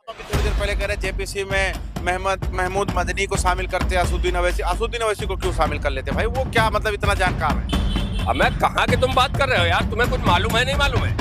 अभी थोड़ी देर पहले कह रहे जेपीसी में महमूद मदनी को शामिल करते, असुद्दीन अवैसी को क्यों शामिल कर लेते भाई? वो क्या मतलब इतना जानकार है? अब मैं कहाँ की तुम बात कर रहे हो यार? तुम्हें कुछ मालूम है नहीं मालूम है?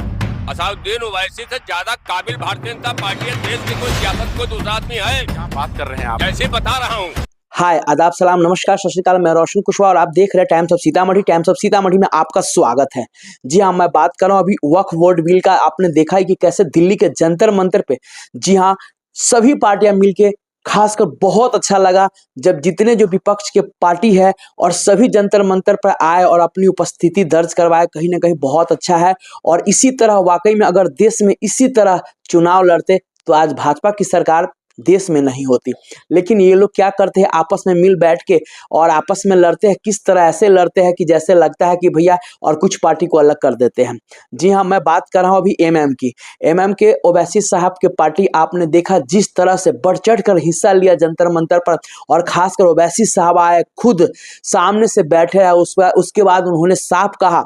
असदुद्दीन ओवैसी से ज्यादा काबिल भारतीय जनता पार्टी है देश की कोई सियासत कोई दूसरा आदमी है? क्या बात कर रहे हैं आप? जैसे बता रहा हूँ। हाय, आदाब, सलाम, नमस्कार, सत श्री अकाल। मैं रोशन कुशवाहा और आप देख रहे हैं times of Sitamarhi. Times of Sitamarhi में आपका स्वागत है। जी हाँ, मैं बात कर रहा हूँ अभी वक्फ बोर्ड बिल का। आपने देखा है कि कैसे दिल्ली के जंतर मंतर पे, जी हाँ, सभी पार्टियां मिलके, खासकर बहुत अच्छा लगा जब जितने जो विपक्ष के पार्टी है और सभी जंतर मंतर पर आए और अपनी उपस्थिति दर्ज करवाए। कहीं ना कहीं बहुत अच्छा है। और इसी तरह वाकई में अगर देश में इसी तरह चुनाव लड़ते तो आज भाजपा की सरकार देश में नहीं होती। लेकिन ये लोग क्या करते हैं, आपस में मिल बैठ के और आपस में लड़ते हैं। किस तरह ऐसे लड़ते हैं कि जैसे लगता है कि भैया, और कुछ पार्टी को अलग कर देते हैं। जी हाँ, मैं बात कर रहा हूँ अभी एमएम की। एमएम के ओवैसी साहब के पार्टी, आपने देखा जिस तरह से बढ़ चढ़ कर हिस्सा लिया जंतर मंतर पर, और खासकर ओवैसी साहब आए, खुद सामने से बैठे हैं। उसके बाद उन्होंने साफ कहा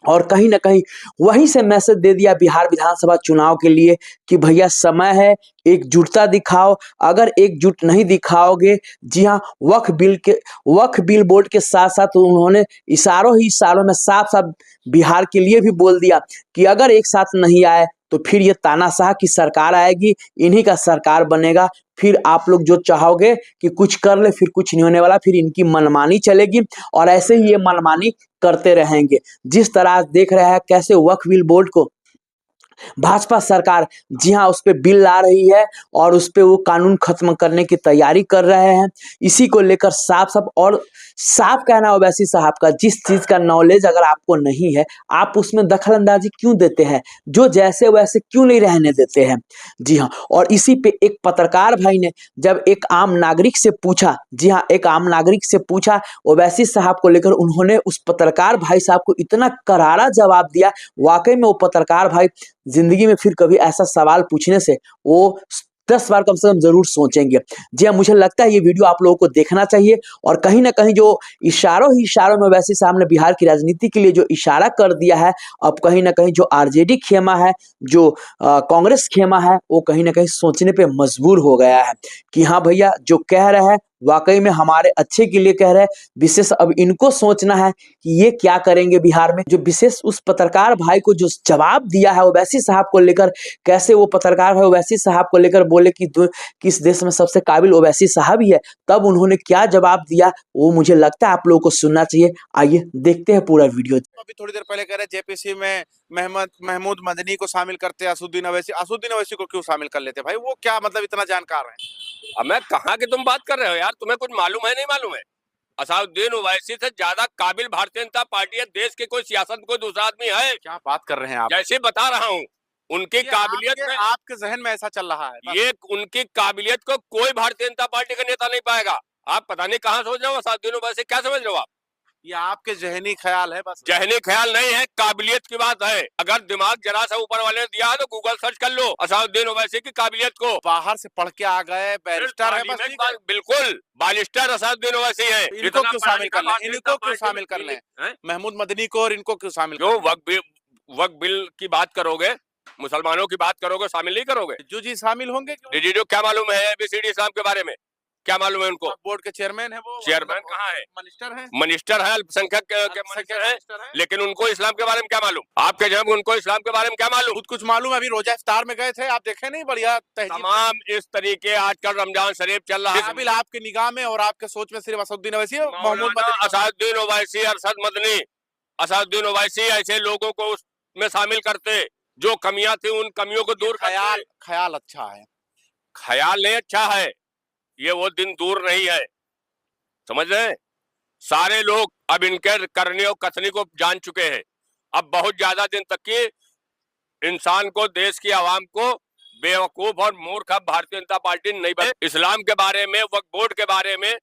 और कहीं ना कहीं वहीं से मैसेज दे दिया बिहार विधानसभा चुनाव के लिए कि भैया समय है, एकजुटता दिखाओ। अगर एकजुट नहीं दिखाओगे, जी हाँ, वक्फ बिल बोर्ड के साथ साथ उन्होंने इशारों में साफ साफ बिहार के लिए भी बोल दिया कि अगर एक साथ नहीं आए तो फिर ये तानाशाह की सरकार आएगी, इन्हीं का सरकार बनेगा। फिर आप लोग जो चाहोगे कि कुछ कर ले, फिर कुछ नहीं होने वाला, फिर इनकी मनमानी चलेगी और ऐसे ही ये मनमानी करते रहेंगे। जिस तरह आज देख रहे हैं कैसे वक्फ बिल बोर्ड को भाजपा सरकार, जी हाँ, उस पे बिल ला रही है और उस पे वो कानून खत्म करने की तैयारी कर रहे हैं। इसी को लेकर साफ कहना ओवैसी साहब का, जिस चीज का नॉलेज अगर आपको नहीं है, आप उसमें दखल अंदाजी क्यों देते हैं? जो जैसे वैसे क्यों नहीं रहने देते हैं? जी हाँ, और इसी पे एक पत्रकार भाई ने जब एक आम नागरिक से पूछा, जी हाँ, एक आम नागरिक से पूछा ओवैसी साहब को लेकर, उन्होंने उस पत्रकार भाई साहब को इतना करारा जवाब दिया। वाकई में वो पत्रकार भाई जिंदगी में फिर कभी ऐसा सवाल पूछने से वो 10 बार कम से कम जरूर सोचेंगे। जी हाँ, मुझे लगता है ये वीडियो आप लोगों को देखना चाहिए। और कहीं ना कहीं जो इशारों में वैसे सामने बिहार की राजनीति के लिए जो इशारा कर दिया है, अब कहीं ना कहीं जो आरजेडी खेमा है, जो कांग्रेस खेमा है, वो कहीं ना कहीं सोचने पे मजबूर हो गया है कि हाँ भैया, जो कह रहे हैं वाकई में हमारे अच्छे के लिए कह रहे हैं। विशेष अब इनको सोचना है कि ये क्या करेंगे बिहार में। जो विशेष उस पत्रकार भाई को जो जवाब दिया है ओवैसी साहब को लेकर, कैसे वो पत्रकार भाई ओवैसी साहब को लेकर बोले कि किस देश में सबसे काबिल ओवैसी साहब ही है, तब उन्होंने क्या जवाब दिया वो मुझे लगता है आप लोगों को सुनना चाहिए। आइए देखते हैं पूरा वीडियो। अभी थोड़ी देर पहले कह रहे जेपीसी में महमूद मदनी को शामिल करते, असुद्दीन अवैसी को क्यों शामिल कर लेते भाई? वो क्या मतलब इतना जानकार है? अब मैं कहाँ की तुम बात कर रहे हो यार? तुम्हें कुछ मालूम है नहीं मालूम है? असदुद्दीन ओवैसी से ज्यादा काबिल भारतीय जनता पार्टी है देश की कोई सियासत कोई दूसरा आदमी है? क्या बात कर रहे हैं आप? जैसे बता रहा हूँ। उनकी काबिलियत में, आपके जहन में ऐसा चल रहा है, ये उनकी काबिलियत को कोई भारतीय जनता पार्टी का नेता नहीं पाएगा। आप पता नहीं कहाँ सोच रहे हो असदुद्दीन ओवैसी, क्या समझ रहे हो आप? ये आपके जहनी ख्याल है बस। जहनी ख्याल नहीं है, काबिलियत की बात है। अगर दिमाग जरा सा ऊपर वाले ने दिया है तो गूगल सर्च कर लो असदुद्दीन ओवैसी की काबिलियत को। बाहर से पढ़ के आ गए, बैरिस्टर है बस, ठीक है? बिल्कुल बालिस्टर असदुद्दीन ओवैसी है। इनको क्यों शामिल कर लें? इनको क्यों शामिल कर लें? महमूद मदनी को और इनको क्यों शामिल? जो वक्फ बिल की बात करोगे, मुसलमानों की बात करोगे, शामिल नहीं करोगे? जी शामिल होंगे। जी जो क्या मालूम है एबीसीडी इस्लाम के बारे में? क्या मालूम है उनको? बोर्ड के चेयरमैन है वो। चेयरमैन कहाँ है? मिनिस्टर है, अल्पसंख्यक के मिनिस्टर है। लेकिन उनको इस्लाम के बारे में क्या मालूम? आपके जब उनको इस्लाम के बारे में क्या मालूम? कुछ मालूम है। अभी रोजा इफ्तार में गए थे, आप देखे नहीं? बढ़िया तमाम इस तरीके आजकल रमजान शरीफ चल रहा है। काबिल आपकी निगाह में और आपके सोच में सिर्फ असदुद्दीन ओवैसी, असदुद्दीन ओवैसी, अरशद मदनी, असदुद्दीन ओवैसी ऐसे लोगों को उसमें शामिल करते जो कमियां थी, उन कमियों को दूर। ख्याल अच्छा है, ख्याल नहीं अच्छा है, ये वो दिन दूर नहीं है, समझ रहे? सारे लोग अब इनके करने और कथनी को जान चुके हैं। अब बहुत ज्यादा दिन तक की इंसान को, देश की आवाम को बेवकूफ और मूर्ख अब भारतीय जनता पार्टी नहीं बने। इस्लाम के बारे में, वक्फ बोर्ड के बारे में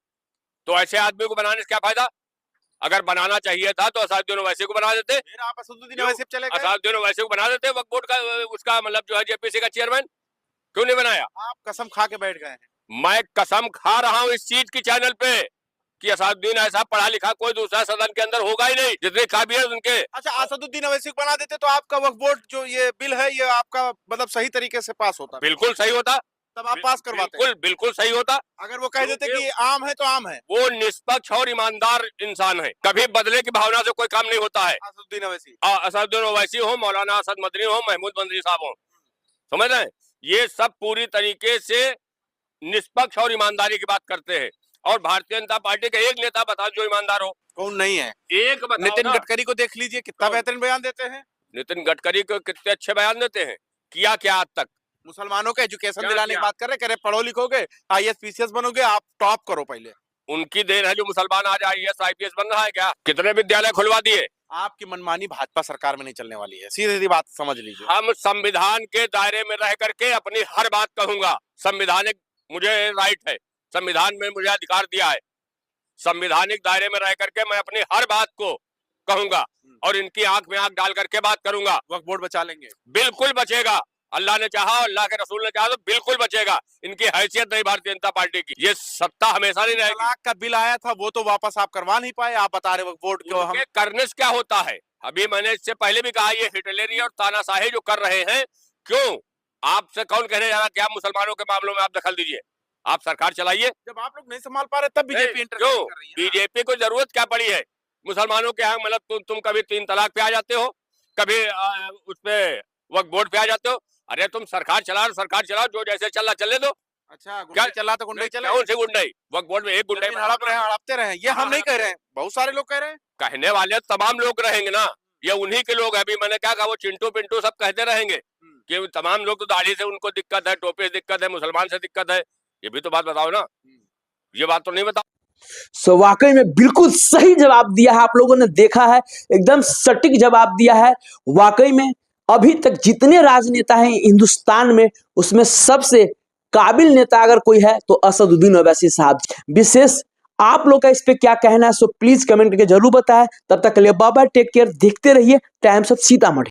तो ऐसे आदमी को बनाने से क्या फायदा? अगर बनाना चाहिए था तो असदुद्दीन ओवैसी को बना देते। आप असदुद्दीन ओवैसी चले गए, असदुद्दीन ओवैसी को बना देते वक्फ बोर्ड का, उसका मतलब जो है जेपीसी का चेयरमैन। क्यों नहीं बनाया? आप कसम खा के बैठ गए हैं। मैं कसम खा रहा हूं इस चीज की चैनल पे कि असदुद्दीन ऐसा पढ़ा लिखा कोई दूसरा सदन के अंदर होगा ही नहीं जितनी काबिलियत उनके। अच्छा, असदुद्दीन ओवैसी को बना देते तो आपका वक्फ बोर्ड जो ये बिल है ये आपका मतलब सही तरीके से पास होता, बिल्कुल सही होता, तब आप पास करवाते। बिल्कुल बिल्कुल सही होता। अगर वो कह देते कि आम है तो आम है। वो निष्पक्ष और ईमानदार इंसान है, कभी बदले की भावना से कोई काम नहीं होता है। असदुद्दीन ओवैसी, असदुद्दीन ओवैसी हो, मौलाना असद मदनी हो, महमूद मंजरी साहब हो, समझ रहे हैं, ये सब पूरी तरीके से निष्पक्ष और ईमानदारी की बात करते हैं। और भारतीय जनता पार्टी का एक नेता बताओ जो ईमानदार हो। कौन नहीं है? एक बताओ नितिन ना। गडकरी को देख लीजिए, कितना बेहतरीन बयान देते हैं। नितिन गडकरी को कितने अच्छे बयान देते हैं, किया क्या आज तक? मुसलमानों को एजुकेशन क्या दिलाने की किया? बात कर रहे, कह रहे पढ़ो लिखोगे IAS PCS बनोगे, आप टॉप करो पहले। उनकी देन है जो मुसलमान आज IAS IPS बन रहा है। क्या कितने विद्यालय खुलवा दिए? आपकी मनमानी भाजपा सरकार में नहीं चलने वाली है, सीधी सीधी बात समझ लीजिए। हम संविधान के दायरे में रह करके अपनी हर बात कहूंगा। संवैधानिक मुझे राइट है, संविधान में मुझे अधिकार दिया है, संवैधानिक दायरे में रह करके मैं अपनी हर बात को कहूंगा और इनकी आंख में आंख डाल करके बात करूंगा। वक्फ बोर्ड बचा लेंगे, बिल्कुल बचेगा। अल्लाह ने चाहा, अल्लाह के रसूल ने चाहा तो बिल्कुल बचेगा। इनकी हैसियत नहीं भारतीय जनता पार्टी की, ये सत्ता हमेशा नहीं रहेगी। तलाक का बिल आया था वो तो वापस आप करवा नहीं पाए, आप बता रहे वक्फ बोर्ड को हम। उनके करने से क्या होता है? अभी मैंने इससे पहले भी कहा, ये हिटलरी और तानाशाही जो कर रहे हैं, क्यों? आपसे कौन कहने जा रहा कि आप मुसलमानों के मामलों में आप दखल दीजिए, आप सरकार चलाइए। जब आप लोग नहीं संभाल पा रहे तब बीजेपी इंटरफेयर क्यों? कर रही है। बीजेपी को जरूरत क्या पड़ी है मुसलमानों के यहाँ? मतलब तुम कभी 3 तलाक पे आ जाते हो, कभी उसपे वक्फ बोर्ड पे आ जाते हो। अरे तुम सरकार चलाओ, जो जैसे चल रहा चलने दो। अच्छा, गुंडे चला तो गुंडे चले। कौन सी गुंडाई? वक्फ बोर्ड में एक गुंडाई हड़पते रहे, ये हम नहीं कह रहे हैं, बहुत सारे लोग कह रहे हैं। कहने वाले तमाम लोग रहेंगे ना, ये उन्हीं के लोग हैं। अभी मैंने क्या कहा, वो चिंटू पिंटू सब कहते रहेंगे कि तमाम लोग तो दाढ़ी से उनको दिक्कत है, टोपी से दिक्कत है, मुसलमान से दिक्कत है। ये भी तो बात बताओ ना, ये बात तो नहीं बताओ। सो वाकई में बिल्कुल सही जवाब दिया है, आप लोगों ने देखा है, एकदम सटीक जवाब दिया है। वाकई में अभी तक जितने राजनेता हैं हिंदुस्तान में, उसमें सबसे काबिल नेता अगर कोई है तो असदुद्दीन ओवैसी साहब। विशेष आप लोग का इस पे क्या कहना है, सो प्लीज कमेंट करके जरूर बताएं। तब तक के लिए बाय बाय, टेक केयर, देखते रहिए टाइम्स ऑफ सीतामढ़ी।